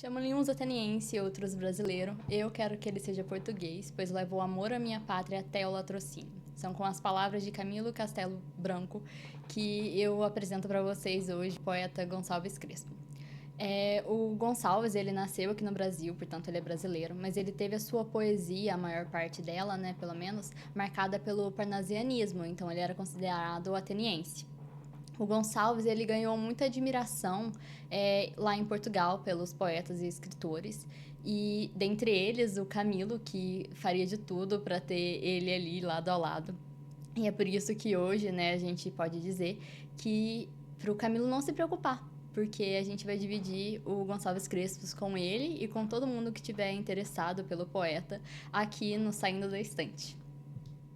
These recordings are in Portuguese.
Chamam-lhe uns ateniense e outros brasileiro. Eu quero que ele seja português, pois levo o amor à minha pátria até o latrocínio. São com as palavras de Camilo Castelo Branco que eu apresento para vocês hoje o poeta Gonçalves Crespo. O Gonçalves, ele nasceu aqui no Brasil, portanto ele é brasileiro, mas ele teve a sua poesia, a maior parte dela, né, pelo menos, marcada pelo parnasianismo, então ele era considerado ateniense. O Gonçalves, ele ganhou muita admiração lá em Portugal pelos poetas e escritores, e dentre eles o Camilo, que faria de tudo para ter ele ali lado a lado. E é por isso que hoje, né, a gente pode dizer que para o Camilo não se preocupar, porque a gente vai dividir o Gonçalves Crespo com ele e com todo mundo que estiver interessado pelo poeta aqui no Saindo da Estante.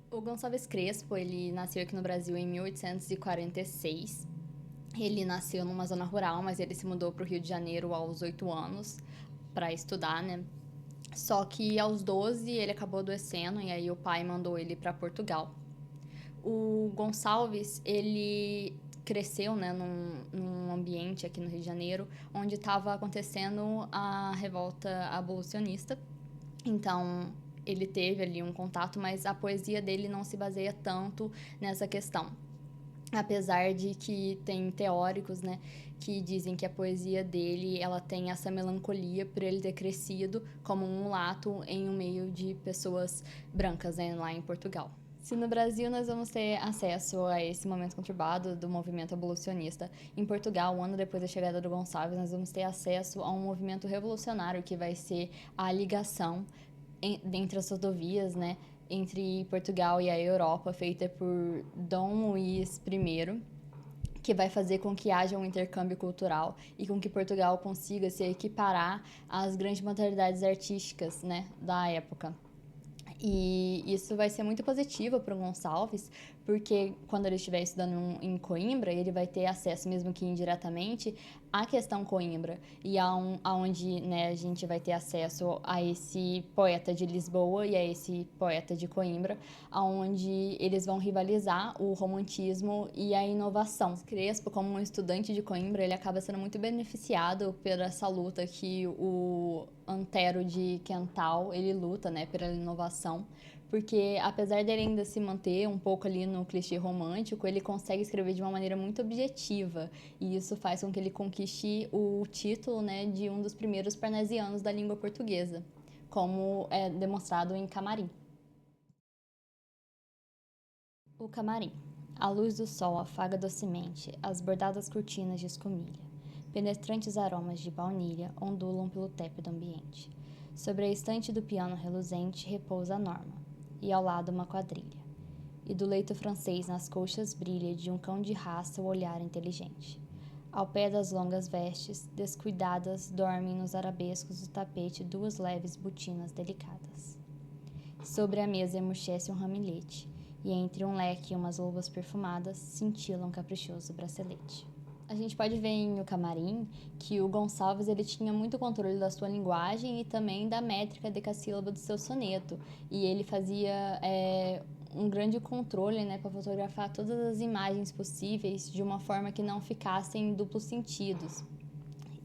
O Gonçalves Crespo, ele nasceu aqui no Brasil em 1846. Ele nasceu numa zona rural, mas ele se mudou para o Rio de Janeiro aos 8 anos para estudar, né? Só que aos 12 ele acabou adoecendo e aí o pai mandou ele para Portugal. O Gonçalves, ele cresceu, né, num ambiente aqui no Rio de Janeiro onde estava acontecendo a revolta abolicionista. Então, ele teve ali um contato, mas a poesia dele não se baseia tanto nessa questão. Apesar de que tem teóricos, né, que dizem que a poesia dele, ela tem essa melancolia por ele ter crescido como um mulato em um meio de pessoas brancas, né, lá em Portugal. Se no Brasil nós vamos ter acesso a esse momento conturbado do movimento abolicionista, em Portugal, um ano depois da chegada do Gonçalves, nós vamos ter acesso a um movimento revolucionário que vai ser a ligação entre as rodovias, né, entre Portugal e a Europa, feita por Dom Luís I, que vai fazer com que haja um intercâmbio cultural e com que Portugal consiga se equiparar às grandes modalidades artísticas, né, da época. E isso vai ser muito positivo para o Gonçalves, porque quando ele estiver estudando em Coimbra, ele vai ter acesso, mesmo que indiretamente, à questão Coimbra, e aonde, né, a gente vai ter acesso a esse poeta de Lisboa e a esse poeta de Coimbra, aonde eles vão rivalizar o romantismo e a inovação. Crespo, como um estudante de Coimbra, ele acaba sendo muito beneficiado por essa luta que o Antero de Quental, ele luta, né, pela inovação, porque apesar dele ainda se manter um pouco ali no clichê romântico, ele consegue escrever de uma maneira muito objetiva, e isso faz com que ele conquiste o título, né, de um dos primeiros parnasianos da língua portuguesa, como é demonstrado em Camarim. O Camarim. A luz do sol afaga docemente as bordadas cortinas de escumilha. Penetrantes aromas de baunilha ondulam pelo tépido ambiente. Sobre a estante do piano reluzente repousa a Norma, e ao lado uma quadrilha. E do leito francês nas coxas brilha de um cão de raça o olhar inteligente. Ao pé das longas vestes, descuidadas, dormem nos arabescos do tapete duas leves botinas delicadas. Sobre a mesa emurchece um ramilhete, e entre um leque e umas luvas perfumadas cintila um caprichoso bracelete. A gente pode ver em O Camarim que o Gonçalves ele tinha muito controle da sua linguagem e também da métrica decassílaba do seu soneto. E ele fazia um grande controle, né, para fotografar todas as imagens possíveis de uma forma que não ficassem duplos sentidos.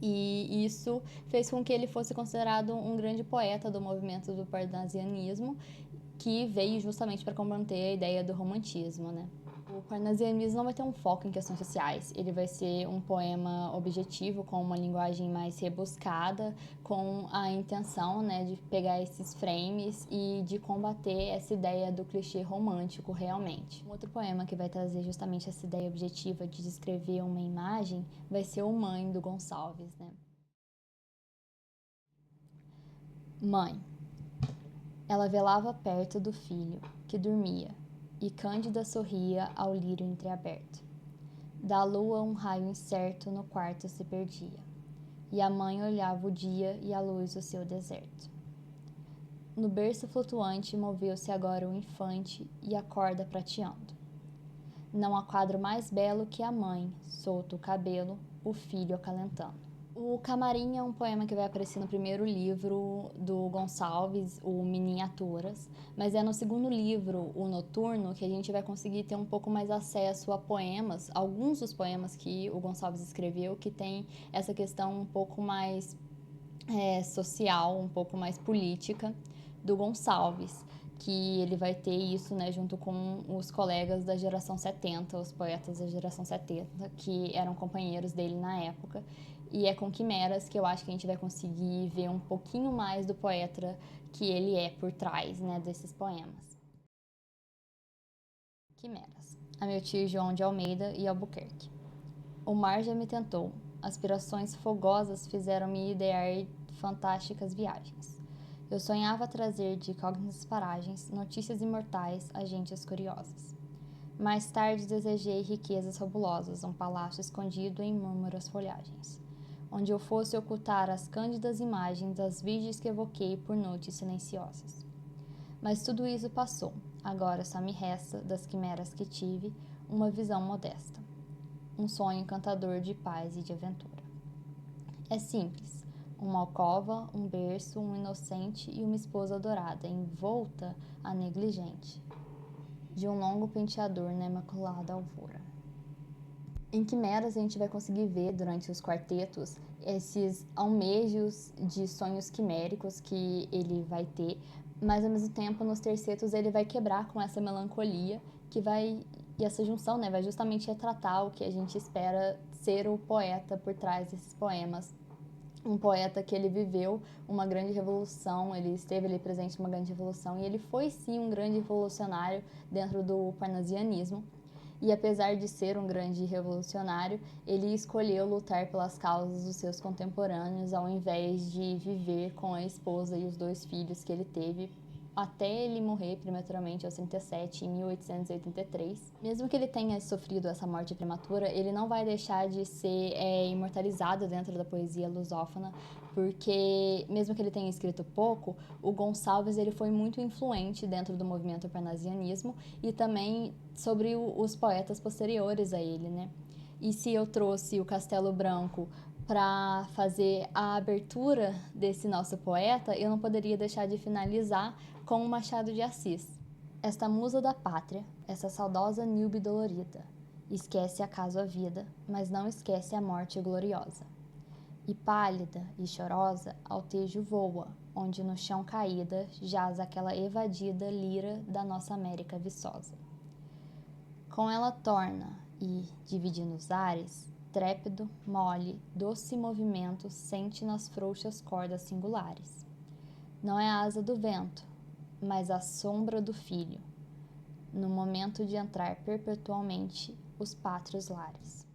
E isso fez com que ele fosse considerado um grande poeta do movimento do parnasianismo, que veio justamente para combater a ideia do romantismo, né? O parnasianismo não vai ter um foco em questões sociais, ele vai ser um poema objetivo, com uma linguagem mais rebuscada, com a intenção, né, de pegar esses frames e de combater essa ideia do clichê romântico realmente. Um outro poema que vai trazer justamente essa ideia objetiva de descrever uma imagem vai ser o Mãe, do Gonçalves, né? Mãe. Ela velava perto do filho, que dormia, e Cândida sorria ao lírio entreaberto. Da lua um raio incerto no quarto se perdia, e a mãe olhava o dia e a luz do seu deserto. No berço flutuante moveu-se agora o infante e a corda prateando. Não há quadro mais belo que a mãe, solto o cabelo, o filho acalentando. O Camarim é um poema que vai aparecer no primeiro livro do Gonçalves, o Miniaturas, mas é no segundo livro, o Noturno, que a gente vai conseguir ter um pouco mais acesso a poemas, alguns dos poemas que o Gonçalves escreveu, que tem essa questão um pouco mais social, um pouco mais política, do Gonçalves, que ele vai ter isso, né, junto com os colegas da geração 70, os poetas da geração 70, que eram companheiros dele na época. E é com Quimeras que eu acho que a gente vai conseguir ver um pouquinho mais do poeta que ele é por trás, né, desses poemas. Quimeras. A meu tio João de Almeida e Albuquerque. O mar já me tentou, aspirações fogosas fizeram-me idear fantásticas viagens. Eu sonhava trazer de incógnitas paragens notícias imortais a gentes curiosas. Mais tarde desejei riquezas fabulosas, um palácio escondido em múrmuras folhagens, onde eu fosse ocultar as cândidas imagens das virgens que evoquei por noites silenciosas. Mas tudo isso passou, agora só me resta, das quimeras que tive, uma visão modesta, um sonho encantador de paz e de aventura. É simples, uma alcova, um berço, um inocente e uma esposa adorada, envolta a negligente, de um longo penteador na imaculada alvura. Em Quimeras a gente vai conseguir ver durante os quartetos esses almejos de sonhos quiméricos que ele vai ter, mas ao mesmo tempo nos tercetos ele vai quebrar com essa melancolia que vai, e essa junção, né, vai justamente retratar o que a gente espera ser o poeta por trás desses poemas. Um poeta que ele viveu uma grande revolução, ele esteve ali presente numa grande revolução e ele foi sim um grande revolucionário dentro do parnasianismo. E apesar de ser um grande revolucionário, ele escolheu lutar pelas causas dos seus contemporâneos ao invés de viver com a esposa e os 2 filhos que ele teve até ele morrer prematuramente aos 37, em 1883. Mesmo que ele tenha sofrido essa morte prematura, ele não vai deixar de ser imortalizado dentro da poesia lusófona, porque mesmo que ele tenha escrito pouco, o Gonçalves ele foi muito influente dentro do movimento parnasianismo e também sobre os poetas posteriores a ele, né? E se eu trouxe o Castelo Branco para fazer a abertura desse nosso poeta, eu não poderia deixar de finalizar com o Machado de Assis. Esta musa da pátria, essa saudosa Nilbe dolorida, esquece acaso a vida, mas não esquece a morte gloriosa. E pálida e chorosa, ao tejo voa, onde no chão caída jaz aquela evadida lira da nossa América viçosa. Com ela torna e, dividindo os ares, trépido, mole, doce movimento sente nas frouxas cordas singulares. Não é a asa do vento, mas a sombra do filho, no momento de entrar perpetualmente os pátrios lares.